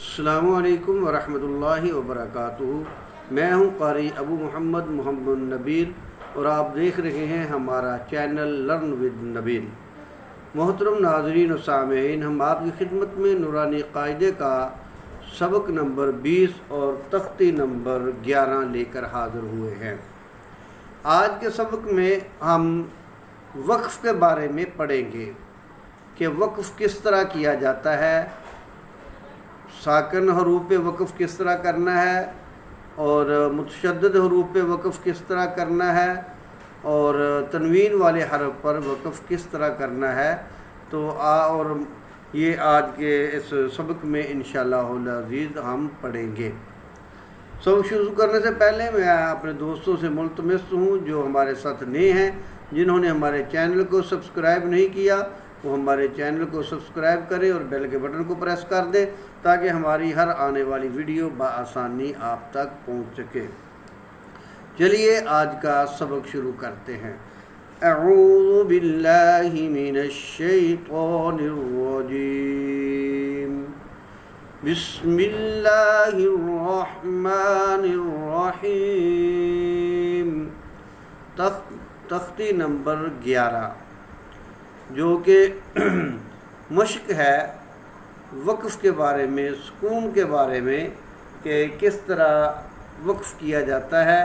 السلام علیکم ورحمۃ اللہ وبرکاتہ۔ میں ہوں قاری ابو محمد نبیل اور آپ دیکھ رہے ہیں ہمارا چینل لرن ود نبیل۔ محترم ناظرین و سامعین، ہم آپ کی خدمت میں نورانی قاعدے کا سبق نمبر 20 اور تختی نمبر 11 لے کر حاضر ہوئے ہیں۔ آج کے سبق میں ہم وقف کے بارے میں پڑھیں گے کہ وقف کس طرح کیا جاتا ہے، ساکن حروف پہ وقف کس طرح کرنا ہے اور متشدد حروف پہ وقف کس طرح کرنا ہے اور تنوین والے حرف پر وقف کس طرح کرنا ہے۔ اور یہ آج کے اس سبق میں انشاءاللہ العزیز ہم پڑھیں گے۔ سبق شروع کرنے سے پہلے میں اپنے دوستوں سے ملتمس ہوں جو ہمارے ساتھ نئے ہیں، جنہوں نے ہمارے چینل کو سبسکرائب نہیں کیا، وہ ہمارے چینل کو سبسکرائب کریں اور بیل کے بٹن کو پریس کر دیں تاکہ ہماری ہر آنے والی ویڈیو بآسانی آپ تک پہنچ سکے۔ چلیے آج کا سبق شروع کرتے ہیں۔ اعوذ باللہ من الشیطان الرجیم، بسم اللہ الرحمن الرحیم۔ تختی نمبر 11 جو کہ مشق ہے وقف کے بارے میں، سکون کے بارے میں، کہ کس طرح وقف کیا جاتا ہے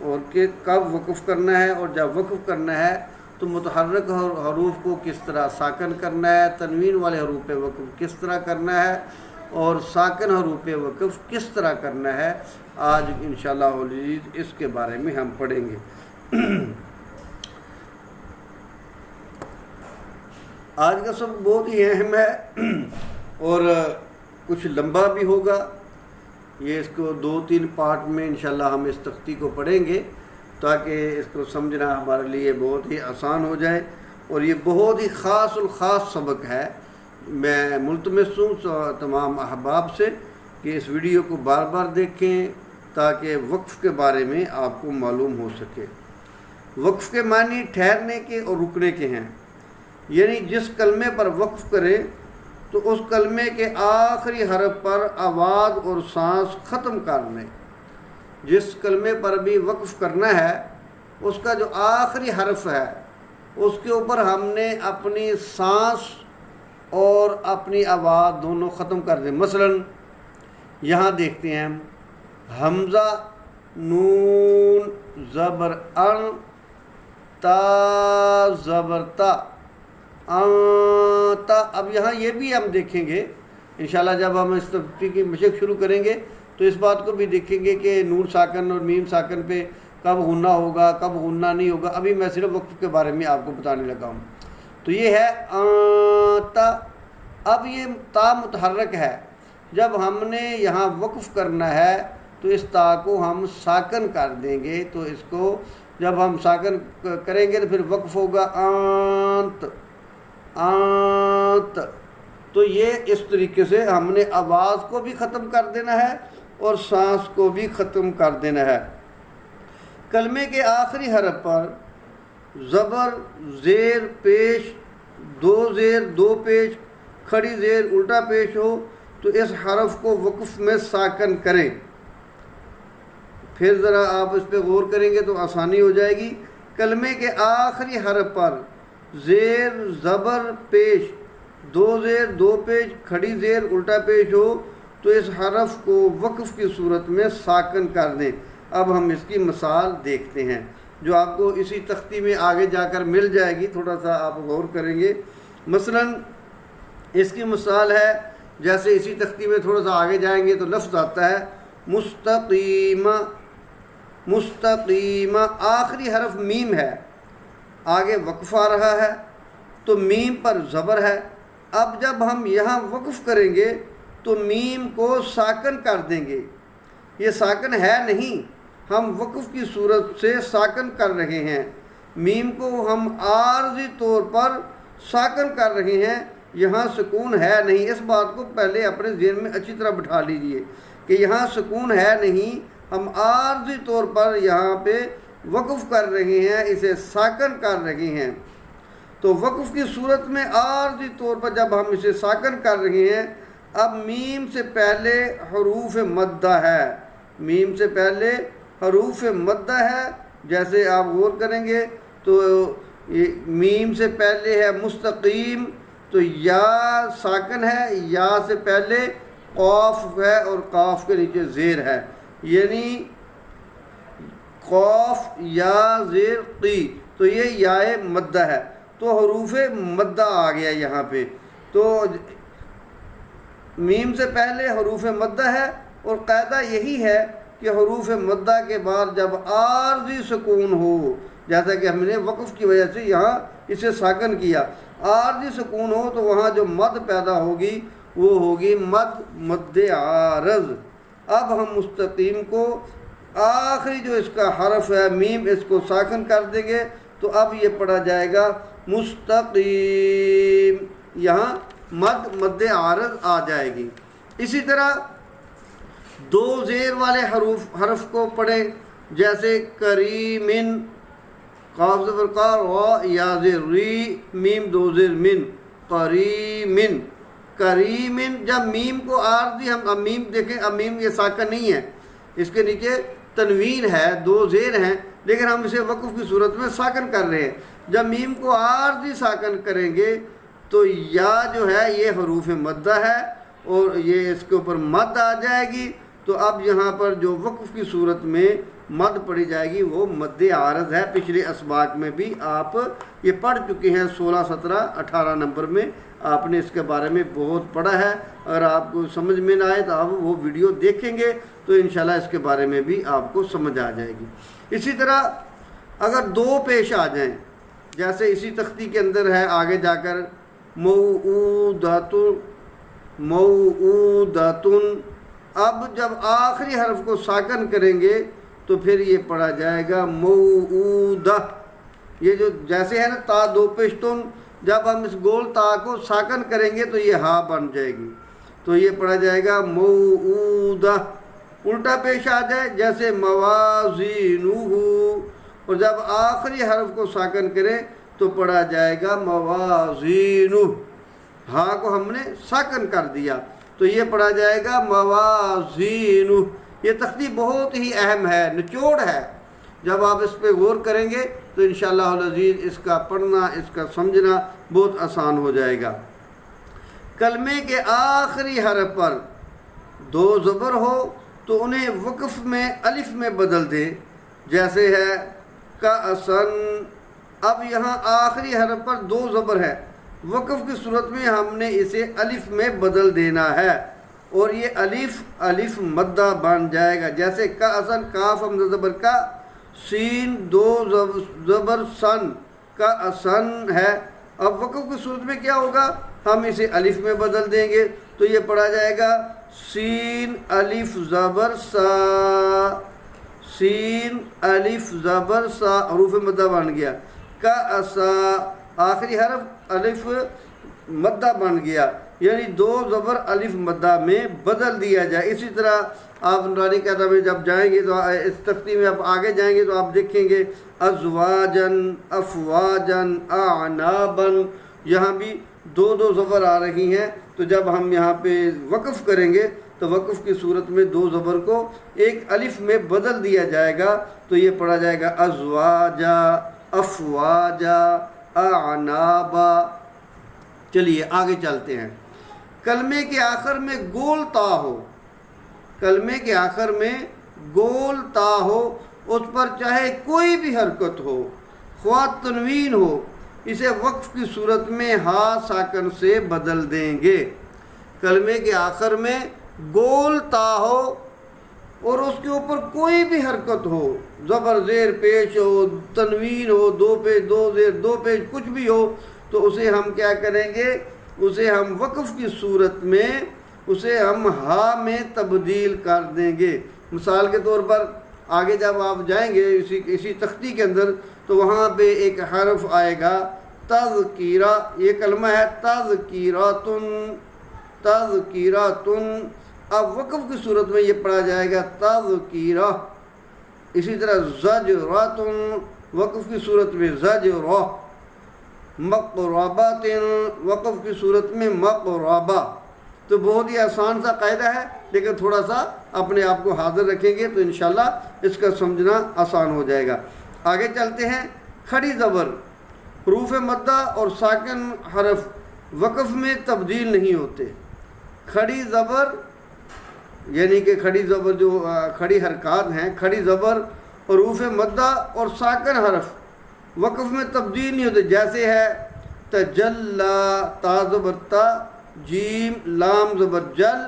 اور کہ کب وقف کرنا ہے، اور جب وقف کرنا ہے تو متحرک حروف کو کس طرح ساکن کرنا ہے، تنوین والے حروف پہ وقف کس طرح کرنا ہے اور ساکن حروف پہ وقف کس طرح کرنا ہے۔ آج انشاءاللہ العزیز اس کے بارے میں ہم پڑھیں گے۔ آج کا سبق بہت ہی اہم ہے اور کچھ لمبا بھی ہوگا۔ یہ اس کو 2-3 پارٹ میں انشاءاللہ ہم اس تختی کو پڑھیں گے تاکہ اس کو سمجھنا ہمارے لیے بہت ہی آسان ہو جائے، اور یہ بہت ہی خاص الخاص سبق ہے۔ میں ملتمس ہوں تمام احباب سے کہ اس ویڈیو کو بار بار دیکھیں تاکہ وقف کے بارے میں آپ کو معلوم ہو سکے۔ وقف کے معنی ٹھہرنے کے اور رکنے کے ہیں، یعنی جس کلمے پر وقف کرے تو اس کلمے کے آخری حرف پر آواز اور سانس ختم کرنے۔ جس کلمے پر بھی وقف کرنا ہے اس کا جو آخری حرف ہے اس کے اوپر ہم نے اپنی سانس اور اپنی آواز دونوں ختم کر دیں۔ مثلا یہاں دیکھتے ہیں حمزہ نون زبر ان، تا زبر تا، تا۔ اب یہاں یہ بھی ہم دیکھیں گے انشاءاللہ جب ہم اس تختی کی مشق شروع کریں گے تو اس بات کو بھی دیکھیں گے کہ نون ساکن اور میم ساکن پہ کب غنہ ہوگا، کب غنہ نہیں ہوگا۔ ابھی میں صرف وقف کے بارے میں آپ کو بتانے لگا ہوں۔ تو یہ ہے تا۔ اب یہ تا متحرک ہے، جب ہم نے یہاں وقف کرنا ہے تو اس تا کو ہم ساکن کر دیں گے۔ تو اس کو جب ہم ساکن کریں گے تو پھر وقف ہوگا آنت آنت۔ تو یہ اس طریقے سے ہم نے آواز کو بھی ختم کر دینا ہے اور سانس کو بھی ختم کر دینا ہے۔ کلمے کے آخری حرف پر زبر زیر پیش، 2 زیر 2 پیش، کھڑی زیر الٹا پیش ہو تو اس حرف کو وقف میں ساکن کریں۔ پھر ذرا آپ اس پہ غور کریں گے تو آسانی ہو جائے گی۔ کلمے کے آخری حرف پر زیر زبر پیش، 2 زیر 2 پیش، کھڑی زیر الٹا پیش ہو تو اس حرف کو وقف کی صورت میں ساکن کر دیں۔ اب ہم اس کی مثال دیکھتے ہیں جو آپ کو اسی تختی میں آگے جا کر مل جائے گی، تھوڑا سا آپ غور کریں گے۔ مثلا اس کی مثال ہے، جیسے اسی تختی میں تھوڑا سا آگے جائیں گے تو لفظ آتا ہے مستقیمہ۔ مستقیمہ آخری حرف میم ہے، آگے وقف آ رہا ہے تو میم پر زبر ہے۔ اب جب ہم یہاں وقف کریں گے تو میم کو ساکن کر دیں گے۔ یہ ساکن ہے نہیں، ہم وقف کی صورت سے ساکن کر رہے ہیں۔ میم کو ہم عارضی طور پر ساکن کر رہے ہیں، یہاں سکون ہے نہیں۔ اس بات کو پہلے اپنے ذہن میں اچھی طرح بٹھا لیجئے کہ یہاں سکون ہے نہیں، ہم عارضی طور پر یہاں پہ وقف کر رہے ہیں، اسے ساکن کر رہے ہیں۔ تو وقف کی صورت میں عارضی طور پر جب ہم اسے ساکن کر رہے ہیں اب میم سے پہلے حروف مدہ ہے، میم سے پہلے حروف مدہ ہے، جیسے آپ غور کریں گے تو میم سے پہلے ہے مستقیم، تو یا ساکن ہے، یا سے پہلے قاف ہے اور قاف کے نیچے زیر ہے، یعنی قاف یا زیر قی، تو یہ یائے مدہ ہے، تو حروف مدہ آ گیا یہاں پہ۔ تو میم سے پہلے حروف مدہ ہے، اور قاعدہ یہی ہے کہ حروف مدہ کے بعد جب عارضی سکون ہو، جیسا کہ ہم نے وقف کی وجہ سے یہاں اسے ساکن کیا، عارضی سکون ہو تو وہاں جو مد پیدا ہوگی وہ ہوگی مد عارض۔ اب ہم مستقیم کو آخری جو اس کا حرف ہے میم، اس کو ساکن کر دیں گے، تو اب یہ پڑھا جائے گا مستقیم، یہاں مد عارض آ جائے گی۔ اسی طرح دو زیر والے حرف کو پڑھیں، جیسے کریمن، قاف زبر کا، را یا زیر ری، میم دو زیر من، کریمن، کریمن۔ جب میم کو عارضی ہم، اب میم دیکھیں، اب میم یہ ساکن نہیں ہے، اس کے نیچے تنوین ہے، دو زیر ہیں، لیکن ہم اسے وقف کی صورت میں ساکن کر رہے ہیں۔ جب میم کو عارضی ساکن کریں گے تو یا جو ہے یہ حروف مدہ ہے اور یہ اس کے اوپر مد آ جائے گی، تو اب یہاں پر جو وقف کی صورت میں مد پڑھی جائے گی وہ مد عارض ہے۔ پچھلے اسباق میں بھی آپ یہ پڑھ چکے ہیں، 16، 17، 18 نمبر میں آپ نے اس کے بارے میں بہت پڑھا ہے۔ اگر آپ کو سمجھ میں نہ آئے تو آپ وہ ویڈیو دیکھیں گے تو انشاءاللہ اس کے بارے میں بھی آپ کو سمجھ آ جائے گی۔ اسی طرح اگر دو پیش آ جائیں، جیسے اسی تختی کے اندر ہے آگے جا کر موعودۃ، موعودۃ، اب جب آخری حرف کو ساکن کریں گے تو پھر یہ پڑھا جائے گا موعودہ۔ یہ جو جیسے ہے نا تا دو پیش تن، جب ہم اس گول تا کو ساکن کریں گے تو یہ ہا بن جائے گی، تو یہ پڑھا جائے گا موعودہ۔ الٹا پیش آ جائے جیسے موازینہ، اور جب آخری حرف کو ساکن کریں تو پڑھا جائے گا موازینہ، ہا کو ہم نے ساکن کر دیا تو یہ پڑھا جائے گا موازینہ۔ یہ تختی بہت ہی اہم ہے، نچوڑ ہے، جب آپ اس پہ غور کریں گے تو انشاءاللہ العزیز اس کا پڑھنا، اس کا سمجھنا بہت آسان ہو جائے گا۔ کلمے کے آخری حرف پر دو زبر ہو تو انہیں وقف میں الف میں بدل دیں، جیسے ہے کأسن۔ اب یہاں آخری حرف پر دو زبر ہے، وقف کی صورت میں ہم نے اسے الف میں بدل دینا ہے، اور یہ الف مدہ بن جائے گا، جیسے کأسن، کاف ہم زبر کا، سین دو زبر سن، کأسن ہے۔ اب وقف کی صورت میں کیا ہوگا، ہم اسے الف میں بدل دیں گے تو یہ پڑھا جائے گا سین الف زبر سا، سین الف زبر سا، حروف مدہ بن گیا۔ کأسا، آخری حرف الف مدہ بن گیا، یعنی دو زبر الف مدہ میں بدل دیا جائے۔ اسی طرح آپ نورانی قاعدہ میں جب جائیں گے تو اس تختی میں آپ آگے جائیں گے تو آپ دیکھیں گے ازواجن، افواجن، اعنابن، یہاں بھی دو دو زبر آ رہی ہیں، تو جب ہم یہاں پہ وقف کریں گے تو وقف کی صورت میں دو زبر کو ایک الف میں بدل دیا جائے گا، تو یہ پڑھا جائے گا ازواجا، افواجا، اعنابا۔ چلیے آگے چلتے ہیں۔ کلمے کے آخر میں گول تا ہو، کلمے کے آخر میں گول تا ہو، اس پر چاہے کوئی بھی حرکت ہو، خواہ تنوین ہو، اسے وقف کی صورت میں ہا ساکن سے بدل دیں گے۔ کلمے کے آخر میں گول تا ہو اور اس کے اوپر کوئی بھی حرکت ہو، زبر زیر پیش ہو، تنوین ہو، دو پیش دو زیر دو پیش کچھ بھی ہو، تو اسے ہم کیا کریں گے، اسے ہم وقف کی صورت میں اسے ہم ہا میں تبدیل کر دیں گے۔ مثال کے طور پر آگے جب آپ جائیں گے اسی تختی کے اندر تو وہاں پہ ایک حرف آئے گا تذکیرہ، یہ کلمہ ہے تذکیراتن، تذکیراتن۔ اب وقف کی صورت میں یہ پڑھا جائے گا تذکیرہ۔ اسی طرح زجراتن، وقف کی صورت میں زجرہ۔ مقربات، وقف کی صورت میں مقربہ۔ تو بہت ہی آسان سا قاعدہ ہے، لیکن تھوڑا سا اپنے آپ کو حاضر رکھیں گے تو انشاءاللہ اس کا سمجھنا آسان ہو جائے گا۔ آگے چلتے ہیں۔ کھڑی زبر، حروف مدہ اور ساکن حرف وقف میں تبدیل نہیں ہوتے۔ کھڑی زبر یعنی کہ کھڑی زبر جو کھڑی حرکات ہیں، کھڑی زبر، حروف مدہ اور ساکن حرف وقف میں تبدیل نہیں ہوتے، جیسے ہے تجلا، تا زبر تا، جیم لام زبر جل،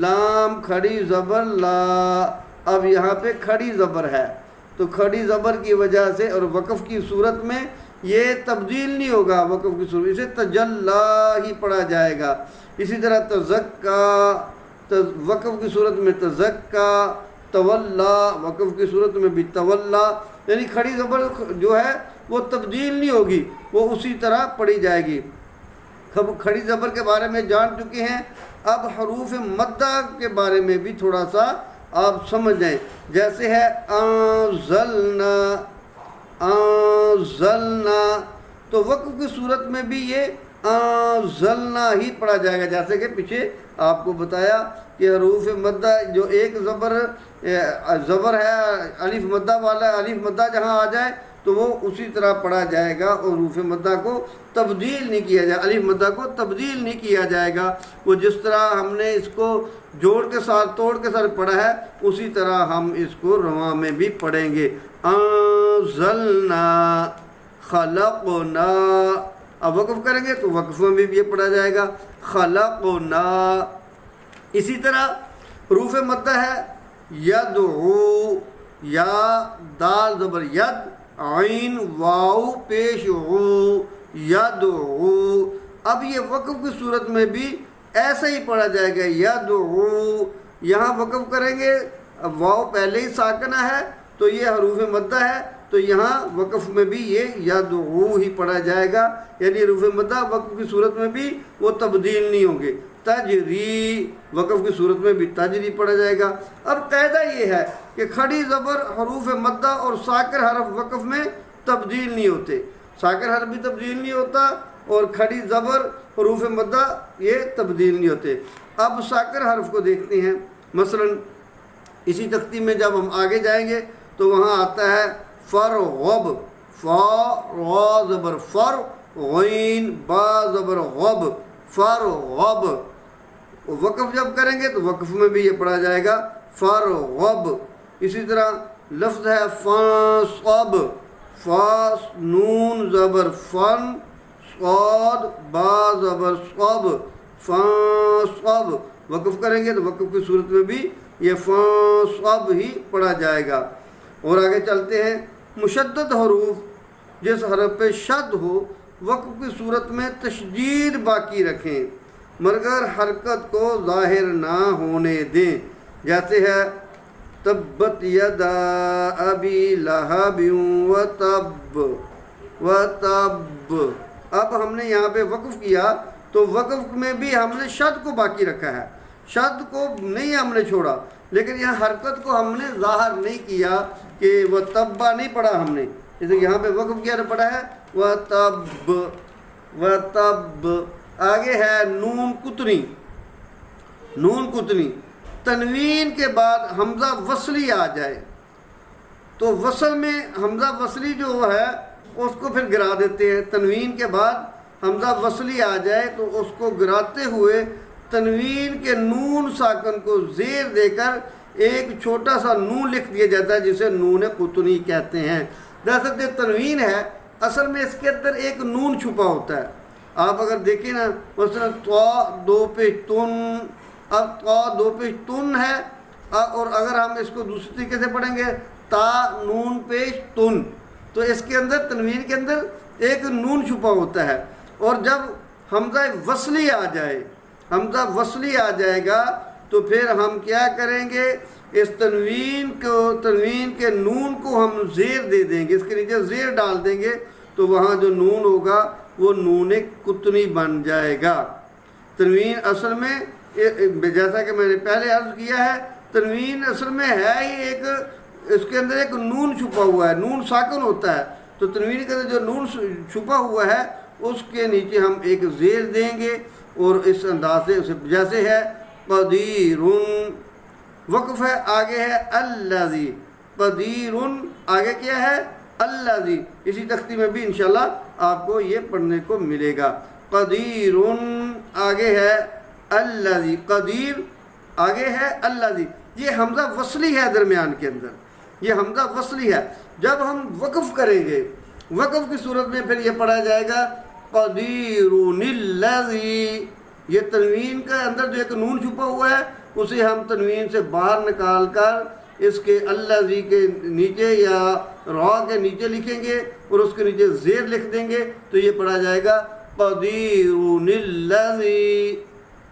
لام کھڑی زبر لا۔ اب یہاں پہ کھڑی زبر ہے تو کھڑی زبر کی وجہ سے اور وقف کی صورت میں یہ تبدیل نہیں ہوگا، وقف کی صورت اسے تجلا ہی پڑھا جائے گا۔ اسی طرح تزکا، وقف کی صورت میں تزکا، تولا، وقف کی صورت میں بھی تولا، یعنی کھڑی زبر جو ہے وہ تبدیل نہیں ہوگی، وہ اسی طرح پڑھی جائے گی۔ کھڑی زبر کے بارے میں جان چکے ہیں، اب حروف مدہ کے بارے میں بھی تھوڑا سا آپ سمجھ جائیں۔ جیسے ہے انزلنا، انزلنا، تو وقف کی صورت میں بھی یہ انزلنا ہی پڑھا جائے گا، جیسے کہ پیچھے آپ کو بتایا کہ حروف مدہ جو ایک زبر ہے الف مدہ والا، الف مدہ جہاں آ جائے تو وہ اسی طرح پڑھا جائے گا، اور حروف مدہ کو تبدیل نہیں کیا جائے، الف مدہ کو تبدیل نہیں کیا جائے گا۔ وہ جس طرح ہم نے اس کو جوڑ کے ساتھ توڑ کے ساتھ پڑھا ہے اسی طرح ہم اس کو رواں میں بھی پڑھیں گے۔ انزلنا، خلقنا، اب وقف کریں گے تو وقف میں بھی یہ پڑھا جائے گا خلقنا۔ اسی طرح حروف مدہ ہے یدعو، یا دال زبر ید، عین واو پیش عو، یدعو۔ اب یہ وقف کی صورت میں بھی ایسا ہی پڑھا جائے گا یدعو۔ یہاں وقف کریں گے، اب واو پہلے ہی ساکنہ ہے تو یہ حروف مدہ ہے، تو یہاں وقف میں بھی یہ یدعو ہی پڑھا جائے گا، یعنی حروف مدہ وقف کی صورت میں بھی وہ تبدیل نہیں ہوں گے۔ تجری، وقف کی صورت میں بھی تجری پڑھا جائے گا۔ اب قاعدہ یہ ہے کہ کھڑی زبر، حروف مدہ اور ساکن حرف وقف میں تبدیل نہیں ہوتے، ساکن حرف بھی تبدیل نہیں ہوتا اور کھڑی زبر، حروف مدہ یہ تبدیل نہیں ہوتے۔ اب ساکن حرف کو دیکھتے ہیں، مثلا اسی تختی میں جب ہم آگے جائیں گے تو وہاں آتا ہے فرغب، فا را زبر فر، غین با زبر غب، فرغب۔ وقف جب کریں گے تو وقف میں بھی یہ پڑھا جائے گا فرغب۔ اسی طرح لفظ ہے فانصب، فا نون زبر فن، صاد با زبر صب، فانصب۔ وقف کریں گے تو وقف کی صورت میں بھی یہ فانصب ہی پڑھا جائے گا۔ اور آگے چلتے ہیں۔ مشدد حروف، جس حرف پہ شد ہو وقف کی صورت میں تشدید باقی رکھیں مگر حرکت کو ظاہر نہ ہونے دیں، جیسے ہے تبت یدا ابی لہب وتب، وتب۔ اب ہم نے یہاں پہ وقف کیا تو وقف میں بھی ہم نے شد کو باقی رکھا ہے، شد کو نہیں ہم نے چھوڑا، لیکن یہاں حرکت کو ہم نے ظاہر نہیں کیا کہ وہ تبا نہیں پڑھا ہم نے، جیسے یہاں پہ وقف کیا پڑھا ہے وتب، وتب۔ آگے ہے نون قطنی، نون قطنی، تنوین کے بعد حمزہ وصلی آ جائے تو وصل میں حمزہ وصلی جو ہے اس کو پھر گرا دیتے ہیں۔ تنوین کے بعد حمزہ وصلی آ جائے تو اس کو گراتے ہوئے تنوین کے نون ساکن کو زیر دے کر ایک چھوٹا سا نون لکھ دیا جاتا ہے جسے نون قطنی کہتے ہیں۔ دراصل یہ تنوین ہے، اصل میں اس کے اندر ایک نون چھپا ہوتا ہے۔ آپ اگر دیکھیں نا، مثلا تو دو پیش تن، اب تو دو پیش تن ہے، اور اگر ہم اس کو دوسری طریقے سے پڑھیں گے تا نون پیش تن، تو اس کے اندر تنوین کے اندر ایک نون چھپا ہوتا ہے، اور جب حمزہ وصلی آ جائے، حمزہ وصلی آ جائے گا تو پھر ہم کیا کریں گے، اس تنوین کے نون کو ہم زیر دے دیں گے، اس کے نیچے زیر ڈال دیں گے تو وہاں جو نون ہوگا وہ نون قطنی بن جائے گا۔ تنوین اصل میں جیسا کہ میں نے پہلے عرض کیا ہے، تنوین اصل میں ہے ہی ایک، اس کے اندر ایک نون چھپا ہوا ہے، نون ساکن ہوتا ہے، تو تنوین کے اندر جو نون چھپا ہوا ہے اس کے نیچے ہم ایک زیر دیں گے، اور اس انداز سے اسے جیسے ہے قدیر، وقف ہے، آگے ہے الذی، قدیر آگے کیا ہے الذی، اسی تختی میں بھی انشاءاللہ آپ کو یہ پڑھنے کو ملے گا۔ قدیر آگے ہے الذی، قدیر آگے ہے الذی، یہ حمزہ وصلی ہے درمیان کے اندر، یہ حمزہ وصلی ہے۔ جب ہم وقف کریں گے، وقف کی صورت میں پھر یہ پڑھا جائے گا قدیر الذی، یہ تنوین کا اندر جو ایک نون چھپا ہوا ہے اسے ہم تنوین سے باہر نکال کر اس کے الذی کے نیچے یا را کے نیچے لکھیں گے اور اس کے نیچے زیر لکھ دیں گے تو یہ پڑھا جائے گا قدیر الذی،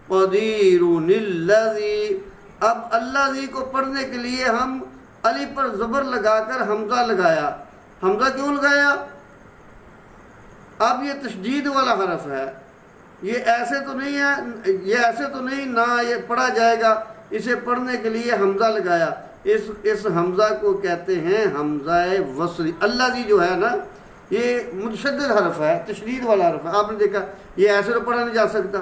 قدیر الذی۔ اب الذی کو پڑھنے کے لیے ہم علی پر زبر لگا کر حمزہ لگایا، حمزہ کیوں لگایا؟ اب یہ تشدید والا حرف ہے، یہ ایسے تو نہیں ہے، یہ ایسے تو نہیں نہ یہ پڑھا جائے گا، اسے پڑھنے کے لیے حمزہ لگایا۔ اس حمزہ کو کہتے ہیں حمزہ وصلی۔ الذی جو ہے نا یہ متشدد حرف ہے، تشدید والا حرف ہے۔ آپ نے دیکھا یہ ایسے تو پڑھا نہیں جا سکتا،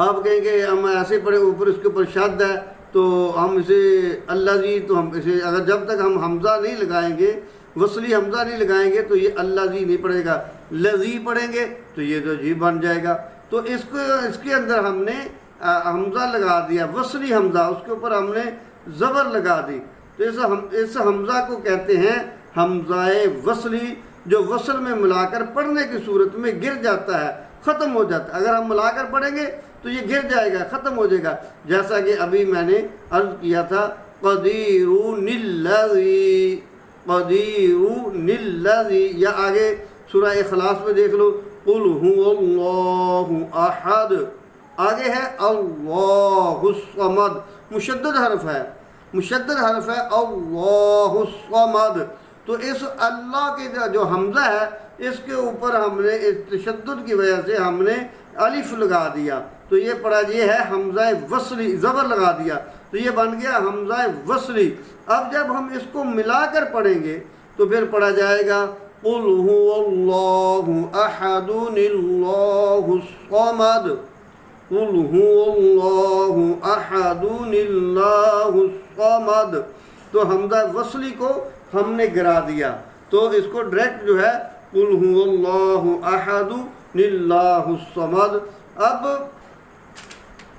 آپ کہیں گے ہم ایسے پڑھے اوپر اس کے اوپر شد ہے تو ہم اسے الذی، تو ہم اسے اگر جب تک ہم حمزہ نہیں لگائیں گے، وصلی حمزہ نہیں لگائیں گے تو یہ الذی نہیں پڑھے گا، لذی پڑھیں گے تو یہ تو جی بن جائے گا۔ تو اس کے اندر ہم نے حمزہ لگا دیا، وصلی حمزہ، اس کے اوپر ہم نے زبر لگا دی، تو اس حمزہ کو کہتے ہیں حمزہ وصلی، جو وصل میں ملا کر پڑھنے کی صورت میں گر جاتا ہے، ختم ہو جاتا ہے۔ اگر ہم ملا کر پڑھیں گے تو یہ گر جائے گا، ختم ہو جائے گا، جیسا کہ ابھی میں نے عرض کیا تھا قدیر الذی، قدیر الذی، یا آگے سورہ اخلاص میں دیکھ لو قل هو اللہ احد، آگے ہے اللہ الصمد، مشدد حرف ہے، مشدد حرف ہے اللہ الصمد۔ تو اس اللہ کے جو حمزہ ہے اس کے اوپر ہم نے اس تشدد کی وجہ سے ہم نے الف لگا دیا، تو یہ پڑھا یہ ہے حمزہ وصلی، زبر لگا دیا تو یہ بن گیا حمزہ وصلی۔ اب جب ہم اس کو ملا کر پڑھیں گے تو پھر پڑھا جائے گا قل هو اللہ احد اللہ الصمد، قل هو اللہ احد اللہ الصمد۔ تو حمزہ وصلی کو ہم نے گرا دیا، تو اس کو ڈائریکٹ جو ہے قل هو اللہ احد اللہ الصمد۔ اب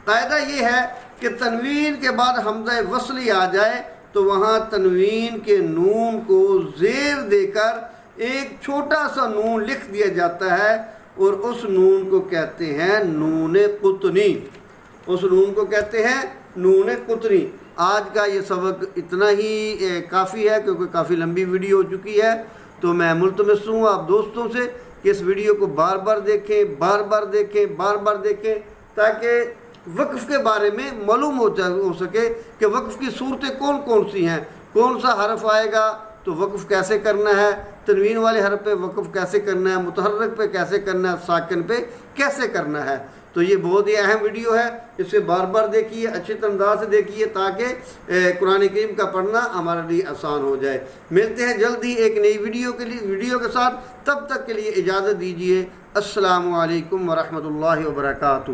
قاعدہ یہ ہے کہ تنوین کے بعد حمزہ وصلی آ جائے تو وہاں تنوین کے نون کو زیر دے کر ایک چھوٹا سا نون لکھ دیا جاتا ہے اور اس نون کو کہتے ہیں نون قطنی، اس نون کو کہتے ہیں نون قطنی۔ آج کا یہ سبق اتنا ہی کافی ہے کیونکہ کافی لمبی ویڈیو ہو چکی ہے، تو میں ملتمس ہوں آپ دوستوں سے کہ اس ویڈیو کو بار بار دیکھیں، بار بار دیکھیں، بار بار دیکھیں، تاکہ وقف کے بارے میں معلوم ہو سکے کہ وقف کی صورتیں کون کون سی ہیں، کون سا حرف آئے گا تو وقف کیسے کرنا ہے، تنوین والے حرف پہ وقف کیسے کرنا ہے، متحرک پہ کیسے کرنا ہے، ساکن پہ کیسے کرنا ہے۔ تو یہ بہت ہی اہم ویڈیو ہے، اسے بار بار دیکھیے، اچھے انداز سے دیکھیے تاکہ قرآن کریم کا پڑھنا ہمارے لیے آسان ہو جائے۔ ملتے ہیں جلدی ایک نئی ویڈیو کے ساتھ، تب تک کے لیے اجازت دیجیے۔ السلام علیکم ورحمۃ اللہ وبرکاتہ۔